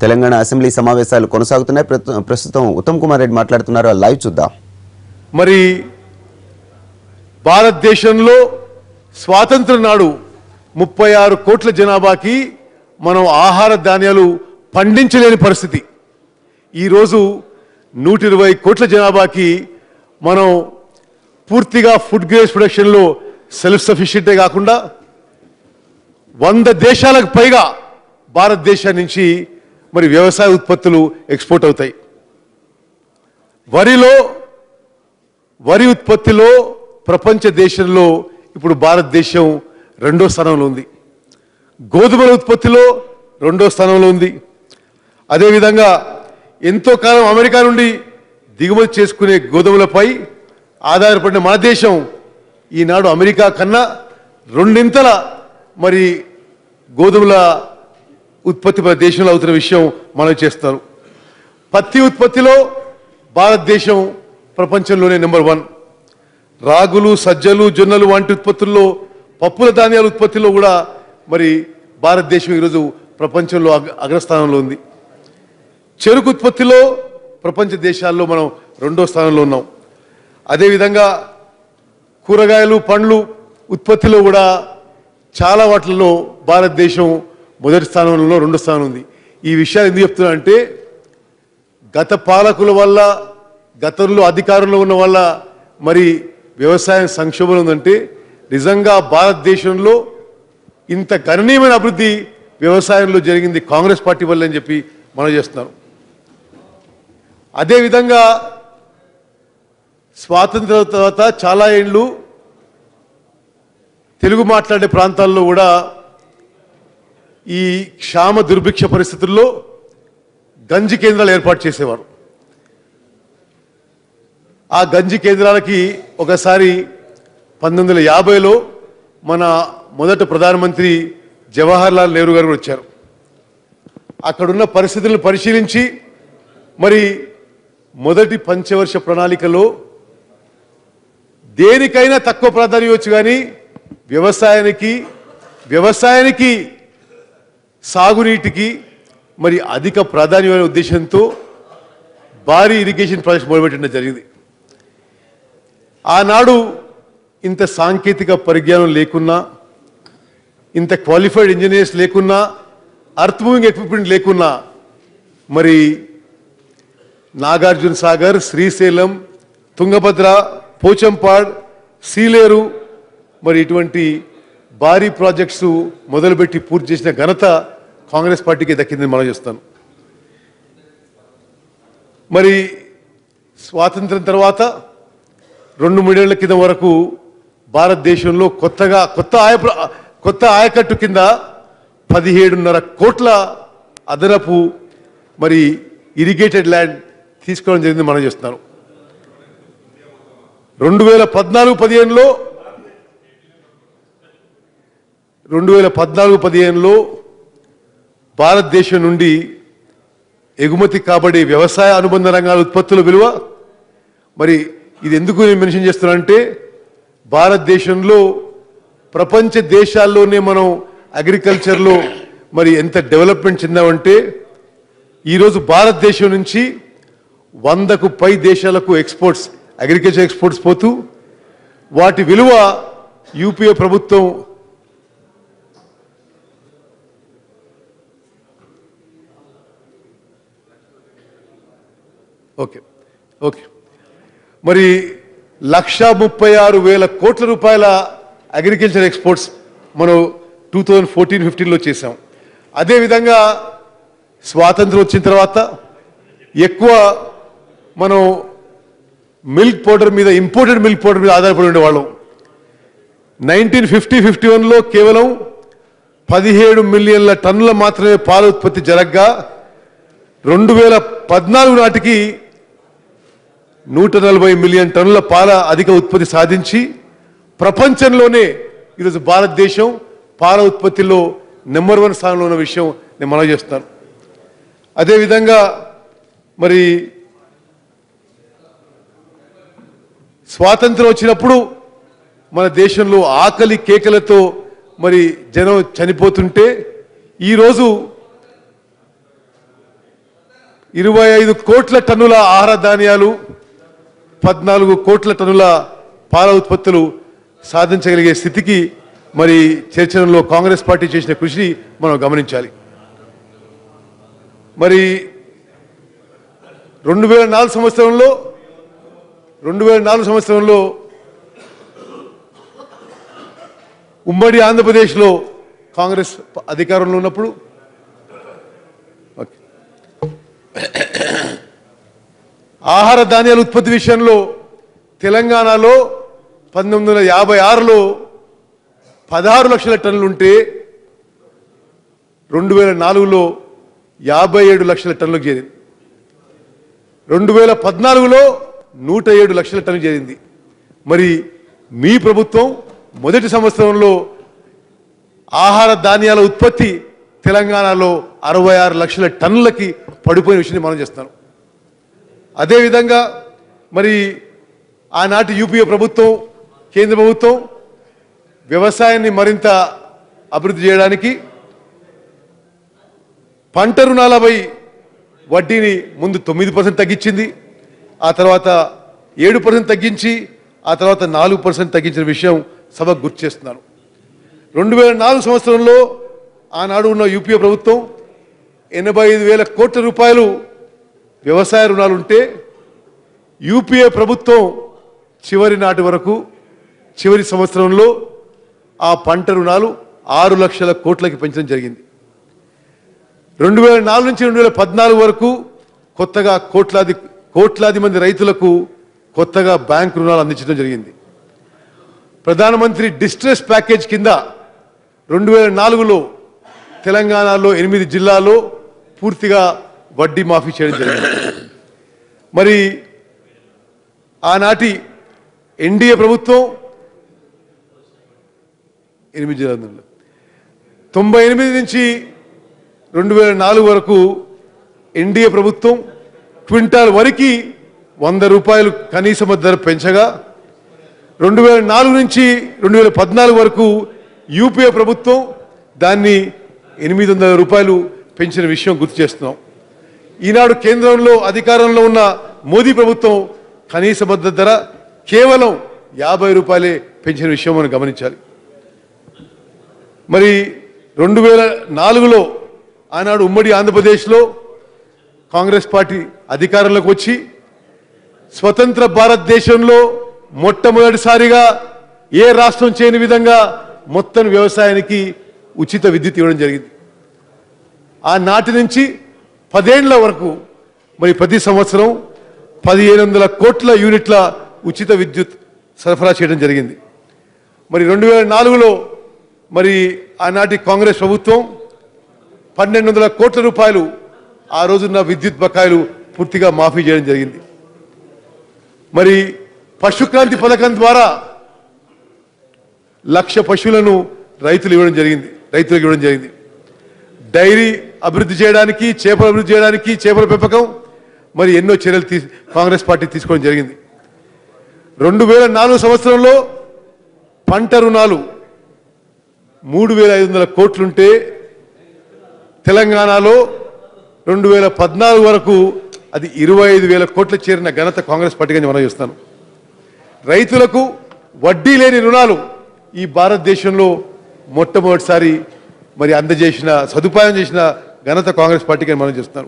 Telangana assembly సమావేశాలు కొనసాగుతున్నాయి. ప్రస్తుతం ఉత్తమ్ కుమార్ రెడ్డి మాట్లాడుతున్నారు. లైవ్ చూద్దాం. మరి భారతదేశంలో స్వాతంత్ర నాడు 36 కోట్ల జనాభాకి మనం ఆహార ధాన్యాలు పండించలేని పరిస్థితి. ఈరోజు 120 కోట్ల జనాభాకి మనం పూర్తిగా ఫుడ్ గ్రెయిన్స్ ప్రొడక్షన్లో సెల్ఫ్ సఫిషియెంటే కాకుండా 100 దేశాలకు పైగా భారతదేశం నుంచి మరి వ్యవసాయ ఉత్పత్తులు ఎక్స్పోర్ట్ అవుతాయి. వరి ఉత్పత్తిలో ప్రపంచ దేశంలో ఇప్పుడు భారతదేశం 2వ స్థానంలో ఉంది. గోధుమల ఉత్పత్తిలో 2వ స్థానంలో ఉంది. అదేవిధంగా ఎంతో కాలం అమెరికా నుండి దిగుమతి చేసుకునే గోధుమలపై ఆధారపడిన మన దేశం ఈనాడు అమెరికా కన్నా 2 మరి గోధుమల ఉత్పత్తి మన దేశంలో అవుతున్న విషయం మనం చేస్తారు. పత్తి ఉత్పత్తిలో భారతదేశం ప్రపంచంలోనే నెంబర్ 1. రాగులు, సజ్జలు, జొన్నలు వంటి ఉత్పత్తుల్లో, పప్పుల ధాన్యాల ఉత్పత్తిలో కూడా మరి భారతదేశం ఈరోజు ప్రపంచంలో అగ్రస్థానంలో ఉంది. చెరుకు ఉత్పత్తిలో ప్రపంచ దేశాల్లో మనం 2వ స్థానంలో ఉన్నాం. అదేవిధంగా కూరగాయలు, పండ్లు ఉత్పత్తిలో కూడా చాలా వాటిల్లో భారతదేశం మొదటి స్థానంలో 2వ స్థానం ఉంది. ఈ విషయాలు ఎందుకు చెప్తున్నా అంటే గత పాలకుల వల్ల, గతంలో అధికారంలో ఉన్న వల్ల మరి వ్యవసాయం సంక్షోభం ఉందంటే నిజంగా భారతదేశంలో ఇంత గణనీయమైన అభివృద్ధి వ్యవసాయంలో జరిగింది కాంగ్రెస్ పార్టీ వల్ల అని చెప్పి మనం చేస్తున్నాం. అదేవిధంగా స్వాతంత్రం తర్వాత చాలా ఏళ్ళు తెలుగు మాట్లాడే ప్రాంతాల్లో కూడా ఈ క్షామ దుర్భిక్ష పరిస్థితుల్లో గంజి కేంద్రాలు ఏర్పాటు చేసేవారు. ఆ గంజి కేంద్రాలకి ఒకసారి 1950లో మన మొదటి ప్రధానమంత్రి జవహర్లాల్ నెహ్రూ గారు వచ్చారు. అక్కడున్న పరిస్థితులను పరిశీలించి మరి మొదటి పంచవర్ష ప్రణాళికలో దేనికైనా తక్కువ ప్రాధాన్యం ఇవ్వచ్చు, కానీ వ్యవసాయానికి సాగునీటికి మరి అధిక ప్రాధాన్యమైన ఉద్దేశంతో భారీ ఇరిగేషన్ ప్రాజెక్ట్ మొదలుపెట్టడం జరిగింది. ఆనాడు ఇంత సాంకేతిక పరిజ్ఞానం లేకున్నా, ఇంత క్వాలిఫైడ్ ఇంజనీర్స్ లేకున్నా, అర్త్ మూవింగ్ ఎక్విప్మెంట్ లేకున్నా మరి నాగార్జున సాగర్, శ్రీశైలం, తుంగభద్ర, పోచంపాడ్, సీలేరు మరి ఇటువంటి భారీ ప్రాజెక్ట్స్ మొదలుపెట్టి పూర్తి చేసిన ఘనత కాంగ్రెస్ పార్టీకి దక్కిందని మనం చేస్తాను. మరి స్వాతంత్రం తర్వాత 2-3 ఏళ్ల కింద వరకు భారతదేశంలో కొత్త ఆయకట్టు కింద 17.5 కోట్ల అదనపు మరి ఇరిగేటెడ్ ల్యాండ్ తీసుకోవడం జరిగింది మనం చేస్తున్నాం. 2014-15లో భారతదేశం నుండి ఎగుమతి కాబడే వ్యవసాయ అనుబంధ రంగాల ఉత్పత్తుల విలువ మరి ఇది ఎందుకు నేను మెన్షన్ చేస్తున్నానంటే భారతదేశంలో ప్రపంచ దేశాల్లోనే మనం అగ్రికల్చర్లో మరి ఎంత డెవలప్మెంట్ చెందామంటే ఈరోజు భారతదేశం నుంచి 100కు పై దేశాలకు అగ్రికల్చర్ ఎక్స్పోర్ట్స్ పోతూ వాటి విలువ యూపీఏ ప్రభుత్వం మరి 1,36,000 కోట్ల రూపాయల అగ్రికల్చర్ ఎక్స్పోర్ట్స్ మనం 2014-15లో చేశాం. అదేవిధంగా స్వాతంత్రం వచ్చిన తర్వాత ఎక్కువ మనం ఇంపోర్టెడ్ మిల్క్ పౌడర్ మీద ఆధారపడి ఉండేవాళ్ళం. 1950-51లో కేవలం 17 మిలియన్ల టన్నుల మాత్రమే పాల ఉత్పత్తి జరగగా 2014 నాటికి 140 మిలియన్ టన్నుల పాల అధిక ఉత్పత్తి సాధించి ప్రపంచంలోనే ఈరోజు భారతదేశం పాల ఉత్పత్తిలో నెంబర్ 1 స్థానంలో ఉన్న విషయం నేను మనవి చేస్తాను. అదేవిధంగా మరి స్వాతంత్రం వచ్చినప్పుడు మన దేశంలో ఆకలి కేకలతో మరి జనం చనిపోతుంటే ఈరోజు 25 కోట్ల టన్నుల ఆహార ధాన్యాలు 14 కోట్ల టన్నుల పాల ఉత్పత్తులు సాధించగలిగే స్థితికి మరి చేర్చడంలో కాంగ్రెస్ పార్టీ చేసిన కృషిని మనం గమనించాలి. మరి 2004 సంవత్సరంలో ఉమ్మడి ఆంధ్రప్రదేశ్లో కాంగ్రెస్ అధికారంలో ఉన్నప్పుడు ఆహార ధాన్యాల ఉత్పత్తి విషయంలో తెలంగాణలో 1956లో 16 లక్షల టన్నులు ఉంటే 2004లో 57 లక్షల టన్నులకు చేరింది. 2014లో 107 లక్షల టన్నులు చేరింది. మరి మీ ప్రభుత్వం మొదటి సంవత్సరంలో ఆహార ధాన్యాల ఉత్పత్తి తెలంగాణలో 66 లక్షల టన్నులకి పడిపోయిన విషయాన్ని మనం చేస్తున్నాం. అదేవిధంగా మరి ఆనాటి యూపీఏ ప్రభుత్వం కేంద్ర ప్రభుత్వం వ్యవసాయాన్ని మరింత అభివృద్ధి చేయడానికి పంట రుణాలపై వడ్డీని ముందు 9% తగ్గించింది, ఆ తర్వాత 7% తగ్గించి ఆ తర్వాత 4% తగ్గించిన విషయం సభకు గుర్తు చేస్తున్నాను. 2004 సంవత్సరంలో ఆనాడు ఉన్న యూపీఏ ప్రభుత్వం 85,000 కోట్ల రూపాయలు వ్యవసాయ రుణాలు ఉంటే యూపీఏ ప్రభుత్వం చివరి సంవత్సరంలో ఆ పంట రుణాలు 6 లక్షల కోట్లకి పెంచడం జరిగింది. 2004 నుంచి 2014 వరకు కొత్తగా కోట్లాది మంది రైతులకు కొత్తగా బ్యాంక్ రుణాలు అందించడం జరిగింది. ప్రధానమంత్రి డిస్ట్రెస్ ప్యాకేజ్ కింద 2004లో తెలంగాణలో 8 జిల్లాల్లో పూర్తిగా వడ్డీ మాఫీ చేయడం జరిగింది. మరి ఆనాటి ఎన్డీఏ ప్రభుత్వం 8 జిల్లాల్లో 98 నుంచి 2004 వరకు ఎన్డీఏ ప్రభుత్వం క్వింటాల్ వరికి 100 రూపాయలు కనీస మద్దతు ధర పెంచగా 2004 నుంచి 2014 వరకు యూపీఏ ప్రభుత్వం దాన్ని 800 రూపాయలు పెంచిన విషయం గుర్తు చేస్తున్నాం. ఈనాడు కేంద్రంలో అధికారంలో ఉన్న మోదీ ప్రభుత్వం కనీస మద్దతు ధర కేవలం 50 రూపాయలే పెంచిన విషయం మనం గమనించాలి. మరి 2004లో ఆనాడు ఉమ్మడి ఆంధ్రప్రదేశ్లో కాంగ్రెస్ పార్టీ అధికారంలోకి వచ్చి స్వతంత్ర భారతదేశంలో మొట్టమొదటిసారిగా ఏ రాష్ట్రం చేయని విధంగా మొత్తం వ్యవసాయానికి ఉచిత విద్యుత్ ఇవ్వడం జరిగింది. ఆనాటి నుంచి 10 ఏళ్ల వరకు మరి ప్రతి సంవత్సరం 1,700 కోట్ల యూనిట్ల ఉచిత విద్యుత్ సరఫరా చేయడం జరిగింది. మరి 2004లో మరి ఆనాటి కాంగ్రెస్ ప్రభుత్వం 1,200 కోట్ల రూపాయలు ఆ రోజున్న విద్యుత్ బకాయిలు పూర్తిగా మాఫీ చేయడం జరిగింది. మరి పశుక్రాంతి పథకం ద్వారా 1,00,000 పశువులను రైతులకు ఇవ్వడం జరిగింది. డైరీ అభివృద్ధి చేయడానికి, చేపల అభివృద్ధి చేయడానికి, చేపల పెంపకం మరి ఎన్నో చర్యలు కాంగ్రెస్ పార్టీ తీసుకోవడం జరిగింది. 2004 సంవత్సరంలో పంట రుణాలు 3,500 కోట్లుంటే తెలంగాణలో 2014 వరకు అది 25,000 కోట్ల చేరిన ఘనత కాంగ్రెస్ పార్టీగా మనం చేస్తాను. రైతులకు వడ్డీ లేని రుణాలు ఈ భారతదేశంలో మొట్టమొదటిసారి మరి సదుపాయం చేసిన ఘనత కాంగ్రెస్ పార్టీగా మనం చేస్తున్నాం.